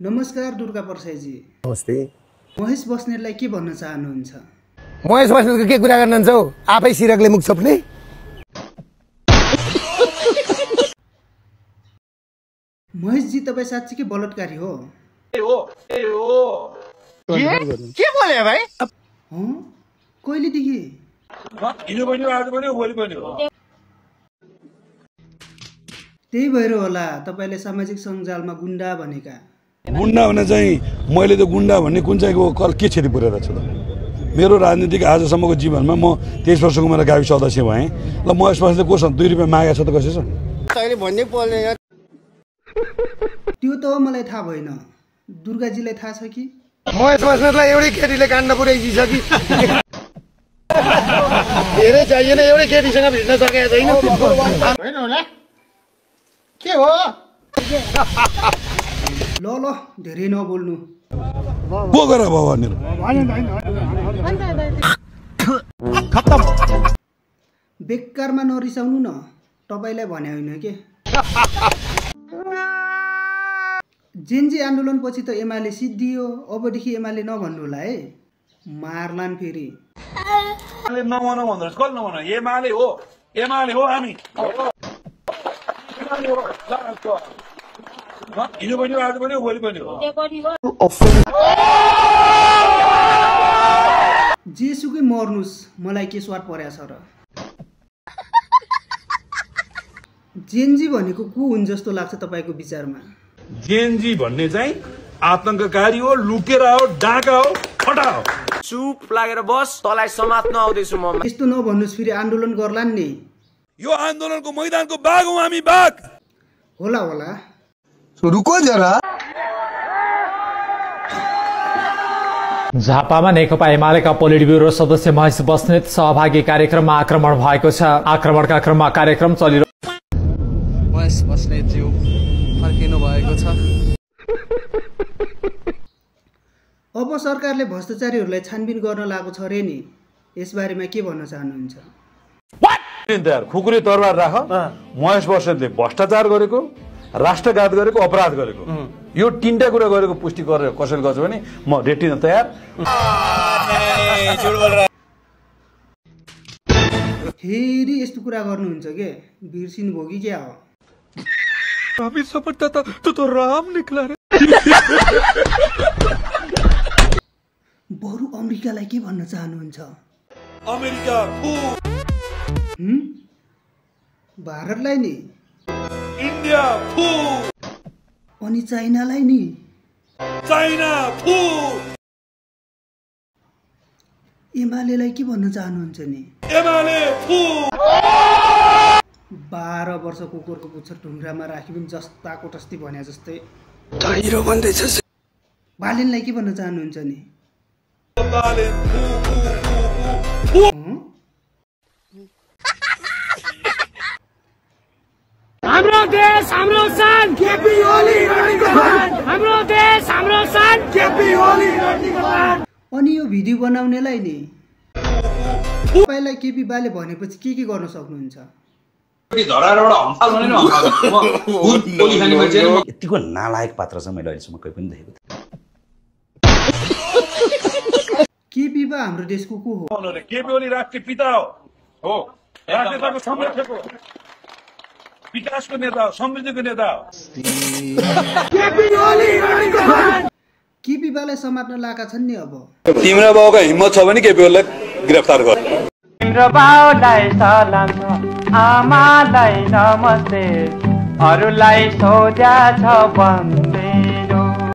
नमस्कार दुर्गा प्रसाईजी। नमस्ते। महेश बस्नेतलाई के भन्न चाहनुहुन्छ? महेश बस्नेतको के कुरा गर्नुहुन्छ हौ? आफै सिरकले मुख छोप्ने। महेशजी तपाईँ साच्चीकै बलात्कारी हो? के बोले भाइ? कहिलेदेखि? हिजो पनि आज पनि भोलि पनि हो। त्यही भएर होला तपाईले सामाजिक सञ्जालमा गुण्डा भनेका। गुण्डा भने चाहिँ मैले त गुण्डा भन्ने कुन चाहिँको कल के क्षति पुर्याएको छु त? मेरो राजनीतिक आजसम्मको जीवनमा म 23 वर्षको मेरो गाविस सदस्य भएँ। ल महेश बस्नेतले कोसँग 2 रुपैयाँ मागेको छ त कसैसँग? तैले भन्ने बोल्ने यार। त्यो त मलाई थाहा भएन। दुर्गाजीलाई थाहा छ कि? महेश बस्नेतलाई एउटै केटीले काण्ड पुर्याइदिछ कि? धेरै चाहिएन, एउटै केटीसँग भिड्न सकेको छैन। होइन होला? के हो? ल ल धेरै नबोल्नु। को गर भवानी खत्तम। बेकारमा नरिसाउनु न, तपाईलाई भने होइन के। जेनजी आन्दोलनपछि त एमाले सिद्धियो, अबदेखि एमाले नभन्नु होला है, मार्लान् फेरि। नभनौ भन्दैछ, कसले नभनौ? एमाले हो, एमाले हो हामी। हिजो पनि आज पनि भोलि पनि हो। जेसुकै मर्नुस्, मलाई के स्वाद पर्या छ र? जेनजी भनेको को हुन् जस्तो लाग्छ तपाईको विचारमा? जेनजी भन्ने चाहिँ आतंककारी हो, लुकेर हो, डाका हो, फटा हो। चुप लागेर बस, तँलाई समात्न आउँदैछु म। यस्तो नभन्नुस्, फेरि आन्दोलन गर्लान् नि। यो आन्दोलनको मैदानको बाघ हौ हामी, बाघ। होला होला। रुको जरा। झापामा नेकपा एमालेका पोलिट ब्युरो सदस्य महेश बस्नेत सहभागी कार्यक्रममा आक्रमण भएको छ। आक्रमणका क्रममा कार्यक्रम चलिरहेको। महेश बस्नेतज्यू फर्किनु भएको छ। अब सरकारले भ्रष्टाचारीहरूलाई छानबिन गर्न लागेको छ रे नि, यसबारेमा के भन्न चाहनुहुन्छ? खुकुरी तरबार राख। महेश बस्नेतले भ्रष्टाचार गरेको, राष्ट्रघात गरेको, अपराध गरेको, यो 3टा कुरा गरेको पुष्टि गरेर कसैले गर्छ भने म रेटिन तयार। फेरि यस्तो कुरा गर्नुहुन्छ के? बिर्सिनु भोगी क्या हो? हामी सपटा त राम निक्ला रे। बरु अमेरिकालाई के भन्न चाहनुहुन्छ? अमेरिका फु। भारतलाई नि? इन्डिया फु। अनि चाइनालाई नि? चाइना फु। एमालेलाई के भन्न चाहनुहुन्छ नि? एमाले फु। 12 वर्ष कुकुरको पुच्छर ढुङ्ग्रामा राखी पनि जस्ताको तस्ती भने जस्तै टाइरो भन्दैछ। बालेनलाई के भन्न चाहनुहुन्छ नि? बालेन फु फु फु। हाम्रो देश हाम्रो सान केपी ओली हाम्रो देश हाम्रो सान केपी ओली। अनि यो भिडियो बनाउनेलाई नि तपाईलाई केपी बाले भनेपछि के गर्न सक्नुहुन्छ? यतिको नालायक पात्र चाहिँ मैले अहिलेसम्म कहीँ पनि देखेको थिएँ। केपी बा हाम्रो देशको को हो? केपी ओली राष्ट्रिय पिता हो, राष्ट्रियताको संरक्षक हो, विकासको नेता हो, समृद्धिको नेता हो। केपी बालाई समात्न लागा छन् नि। अब तिम्रो बाउको हिम्मत छ भने केपी ओलीलाई गिरफ्तार गर। तिम्रो बाउलाई सलाम छ, आमालाई नमस्ते, अरूलाई सोध्या छ भन्दै